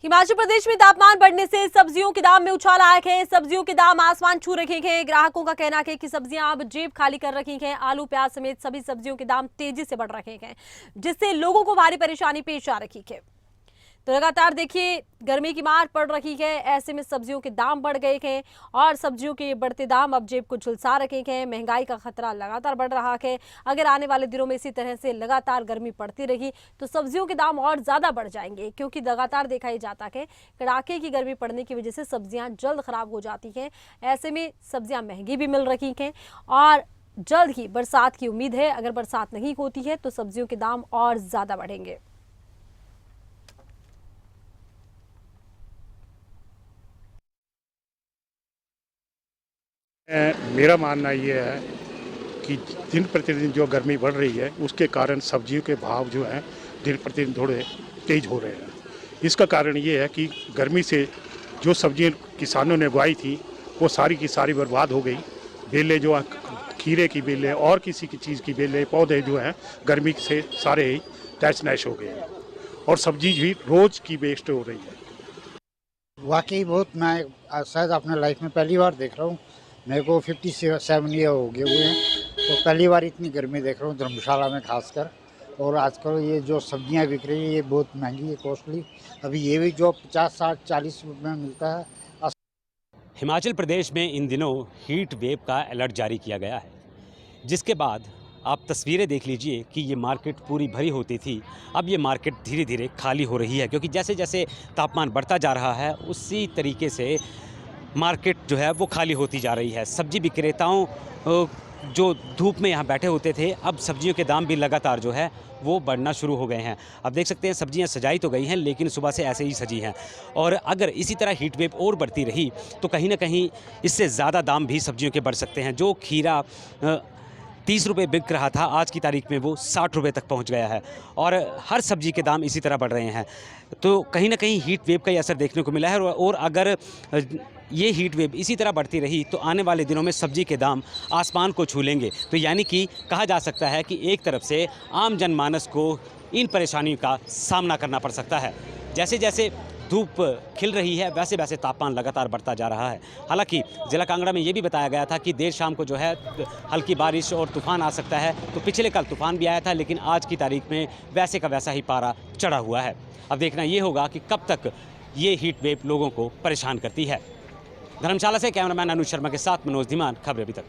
हिमाचल प्रदेश में तापमान बढ़ने से सब्जियों के दाम में उछाल आया है। सब्जियों के दाम आसमान छू रखे हैं। ग्राहकों का कहना है कि सब्जियां अब जेब खाली कर रखी हैं। आलू, प्याज समेत सभी सब्जियों के दाम तेजी से बढ़ रहे हैं, जिससे लोगों को भारी परेशानी पेश आ रही है। तो लगातार देखिए गर्मी की मार पड़ रही है, ऐसे में सब्जियों के दाम बढ़ गए हैं और सब्जियों के बढ़ते दाम अब जेब को झुलसा रखे हैं। महंगाई का खतरा लगातार बढ़ रहा है। अगर आने वाले दिनों में इसी तरह से लगातार गर्मी पड़ती रही तो सब्जियों के दाम और ज़्यादा बढ़ जाएंगे, क्योंकि लगातार देखा ही जाता है कड़ाके की गर्मी पड़ने की वजह से सब्जियाँ जल्द खराब हो जाती हैं। ऐसे में सब्जियाँ महंगी भी मिल रही हैं और जल्द ही बरसात की उम्मीद है। अगर बरसात नहीं होती है तो सब्जियों के दाम और ज़्यादा बढ़ेंगे। मेरा मानना ये है कि दिन प्रतिदिन जो गर्मी बढ़ रही है उसके कारण सब्जियों के भाव जो हैं दिन प्रतिदिन थोड़े तेज हो रहे हैं। इसका कारण ये है कि गर्मी से जो सब्जियां किसानों ने उगाई थी वो सारी की सारी बर्बाद हो गई। बेलें जो हैं, खीरे की बेलें और किसी की चीज़ की बेलें, पौधे जो हैं गर्मी से सारे ही तहस नहस हो गए हैं और सब्जी भी रोज़ की वेस्ट हो रही है। वाकई बहुत, मैं शायद अपने लाइफ में पहली बार देख रहा हूँ। मेरे को 57 ईयर हो गए हुए हैं, तो पहली बार इतनी गर्मी देख रहा हूँ धर्मशाला में खासकर। और आजकल ये जो सब्जियां बिक रही है ये बहुत महंगी है, कॉस्टली। अभी ये भी जो 50, 60, 40 रुपये में मिलता है। हिमाचल प्रदेश में इन दिनों हीट वेव का अलर्ट जारी किया गया है, जिसके बाद आप तस्वीरें देख लीजिए कि ये मार्केट पूरी भरी होती थी, अब ये मार्केट धीरे धीरे खाली हो रही है, क्योंकि जैसे जैसे तापमान बढ़ता जा रहा है उसी तरीके से मार्केट जो है वो खाली होती जा रही है। सब्जी विक्रेताओं जो धूप में यहाँ बैठे होते थे, अब सब्जियों के दाम भी लगातार जो है वो बढ़ना शुरू हो गए हैं। अब देख सकते हैं सब्जियां सजाई तो गई हैं, लेकिन सुबह से ऐसे ही सजी हैं और अगर इसी तरह हीट वेव और बढ़ती रही तो कहीं ना कहीं इससे ज़्यादा दाम भी सब्जियों के बढ़ सकते हैं। जो खीरा 30 रुपये बिक रहा था, आज की तारीख में वो 60 रुपये तक पहुंच गया है और हर सब्जी के दाम इसी तरह बढ़ रहे हैं। तो कहीं ना कहीं हीट वेव का ही असर देखने को मिला है और अगर ये हीट वेव इसी तरह बढ़ती रही तो आने वाले दिनों में सब्जी के दाम आसमान को छू लेंगे। तो यानी कि कहा जा सकता है कि एक तरफ से आम जनमानस को इन परेशानियों का सामना करना पड़ सकता है। जैसे जैसे धूप खिल रही है वैसे वैसे तापमान लगातार बढ़ता जा रहा है। हालांकि ज़िला कांगड़ा में ये भी बताया गया था कि देर शाम को जो है हल्की बारिश और तूफ़ान आ सकता है। तो पिछले कल तूफ़ान भी आया था, लेकिन आज की तारीख में वैसे का वैसा ही पारा चढ़ा हुआ है। अब देखना ये होगा कि कब तक ये हीट वेव लोगों को परेशान करती है। धर्मशाला से कैमरामैन अनुज शर्मा के साथ मनोज धीमान, खबरें अभी तक।